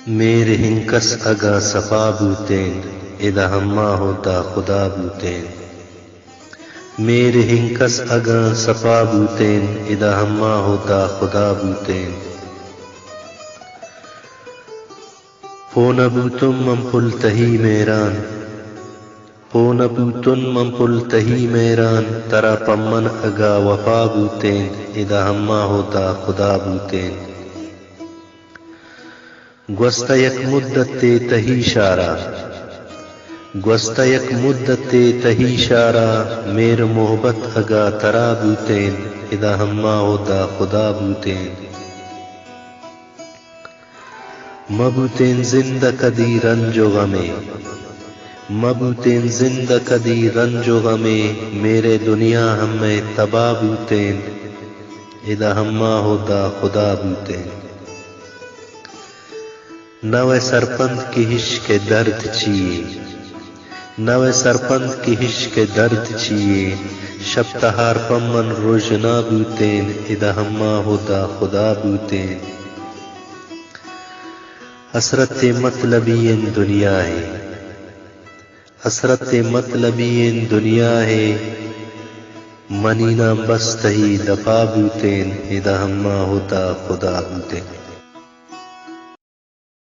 میرے ہنکس اگا صفا بوتین ادا ہما ہوتا خدا بوتین میرے ہنکس اگا صفا بوتین ادا ہما ہوتا خدا بوتین پون بوتن من پل تہی میران پون بوتن من پل تہی میران ترا پمن اگا وفا بوتین ادا ہما ہوتا خدا بوتین گوستا یک مدت تہی شارا گوستا یک مدت تہی شارا میر محبت اگا ترا بوتین ادا ہما ہوتا خدا بوتین مبوتین زندہ کدی رنج و غمے مبوتین زندہ کدی رنج و غمے میرے دنیا ہمیں تباہ بوتین ادا ہما ہوتا خدا بوتین نوے سرپند کی ہش کے درد چیئے نوے سرپند کی ہش کے درد چیئے شب تہار پمن روزنا بوتین ادا ہما ہوتا خدا بوتین حسرت مطلبی دنیا ہے حسرت مطلبی دنیا ہے منینا بس تہی دفا بوتین ادا ہما ہوتا خدا بوتین